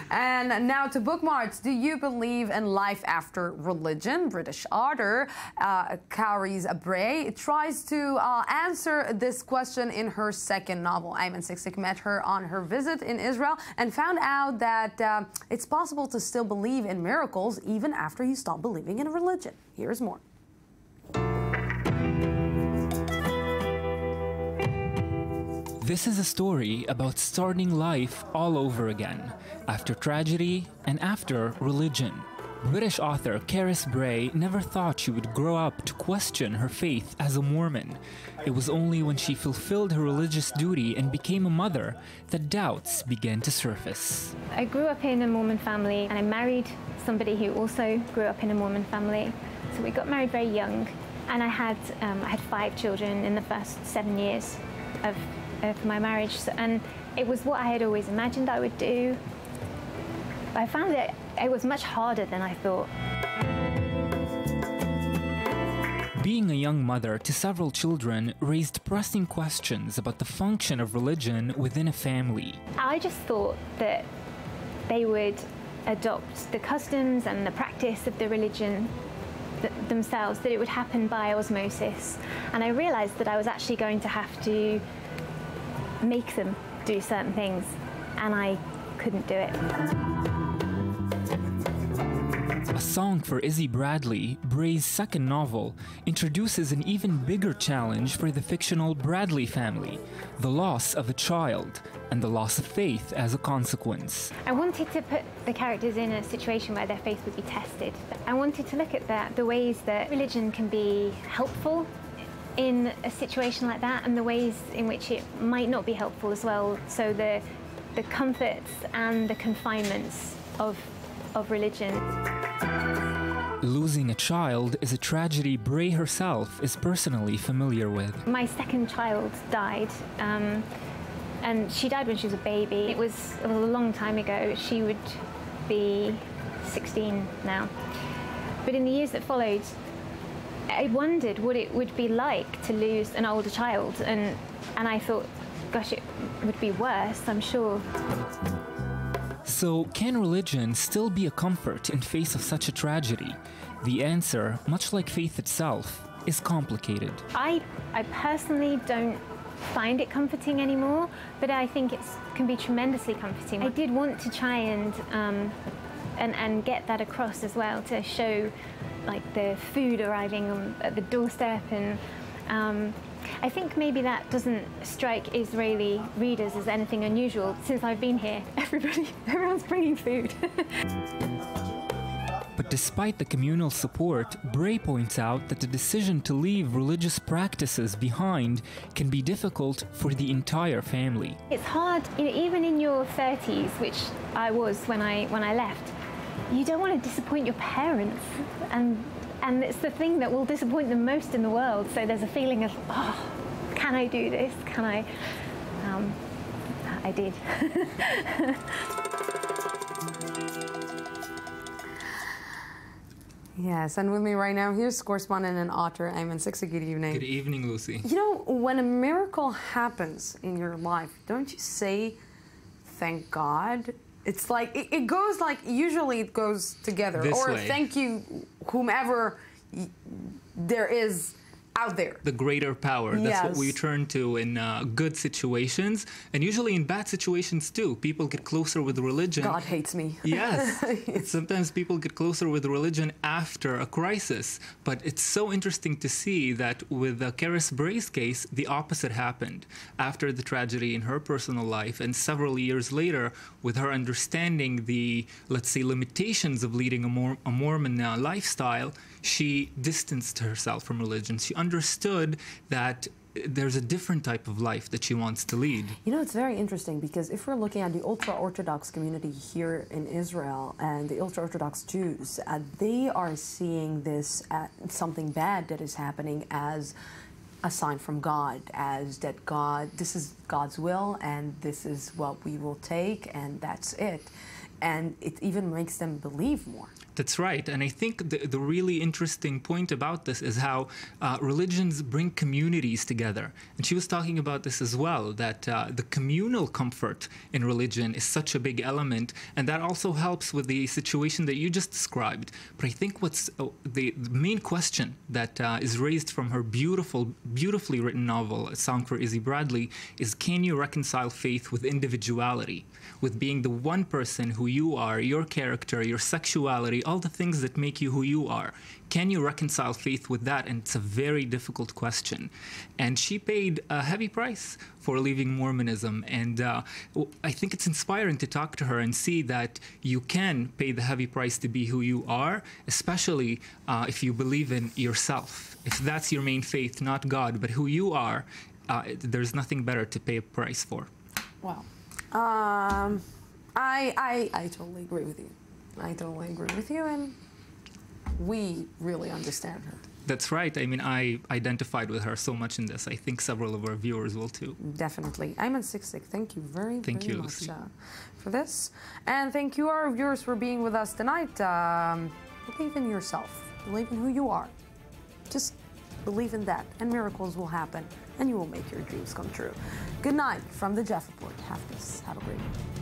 And now to bookmarks. Do you believe in life after religion? British author Carys Bray tries to answer this question in her second novel. Ayman Sikseck met her on her visit in Israel and found out that it's possible to still believe in miracles even after you stop believing in a religion. Here's more. This is a story about starting life all over again, after tragedy and after religion. British author Carys Bray never thought she would grow up to question her faith as a Mormon. It was only when she fulfilled her religious duty and became a mother that doubts began to surface. I grew up in a Mormon family and I married somebody who also grew up in a Mormon family. So we got married very young, and I had 5 children in the first 7 years of my marriage, and it was what I had always imagined I would do. I found that it was much harder than I thought. Being a young mother to several children raised pressing questions about the function of religion within a family. I just thought that they would adopt the customs and the practice of the religion themselves, that it would happen by osmosis. And I realized that I was actually going to have to make them do certain things, and I couldn't do it. A Song for Issy Bradley, Bray's second novel, introduces an even bigger challenge for the fictional Bradley family: the loss of a child and the loss of faith as a consequence. I wanted to put the characters in a situation where their faith would be tested. I wanted to look at the ways that religion can be helpful in a situation like that, and the ways in which it might not be helpful as well. So the comforts and the confinements of religion. Losing a child is a tragedy Bray herself is personally familiar with. My second child died, and she died when she was a baby. It was a long time ago. She would be 16 now. But in the years that followed, I wondered what it would be like to lose an older child, and I thought, gosh, it would be worse, I'm sure. So, can religion still be a comfort in face of such a tragedy? The answer, much like faith itself, is complicated. I personally don't find it comforting anymore, but I think it can be tremendously comforting. I did want to try and get that across as well, to show like the food arriving at the doorstep, and I think maybe that doesn't strike Israeli readers as anything unusual. Since I've been here, everyone's bringing food. But despite the communal support, Bray points out that the decision to leave religious practices behind can be difficult for the entire family. It's hard, even in your 30s, which I was when I left. You don't want to disappoint your parents, and it's the thing that will disappoint them most in the world. So there's a feeling of, oh, can I do this? Can I? I did. Yes, and with me right now, here's correspondent and author Ayman Sikseck. Good evening. Good evening, Lucy. You know, when a miracle happens in your life, don't you say, thank God? It's like, it goes like, usually it goes together. This or way. Thank you, whomever there is out there. The greater power. That's what we turn to in good situations, and usually in bad situations too. People get closer with religion. God hates me. Yes. Sometimes people get closer with religion after a crisis, but it's so interesting to see that with Carys Bray's case, the opposite happened. After the tragedy in her personal life, and several years later, with her understanding the, let's say, limitations of leading a Mormon lifestyle, she distanced herself from religion. She understood that there's a different type of life that she wants to lead. You know, it's very interesting, because if we're looking at the ultra-Orthodox community here in Israel and the ultra-Orthodox Jews, they are seeing this something bad that is happening as a sign from God, as that this is God's will, and this is what we will take, and that's it. And it even makes them believe more. That's right. And I think the really interesting point about this is how religions bring communities together. And she was talking about this as well, that the communal comfort in religion is such a big element. And that also helps with the situation that you just described. But I think what's the main question that is raised from her beautifully written novel, A Song for Issy Bradley, is can you reconcile faith with individuality? With being the one person who you are, your character, your sexuality, all the things that make you who you are. Can you reconcile faith with that? And it's a very difficult question. And she paid a heavy price for leaving Mormonism. And I think it's inspiring to talk to her and see that you can pay the heavy price to be who you are, especially if you believe in yourself. If that's your main faith, not God, but who you are, there's nothing better to pay a price for. Wow. I totally agree with you. I totally agree with you, and we really understand her. That's right. I mean, I identified with her so much in this. I think several of our viewers will too. Definitely. Ayman Sikseck, thank you very much for this. And thank you, our viewers, for being with us tonight. Believe in yourself. Believe in who you are. Just believe in that, and miracles will happen, and you will make your dreams come true. Good night from the Jaffa Port. Have a great one.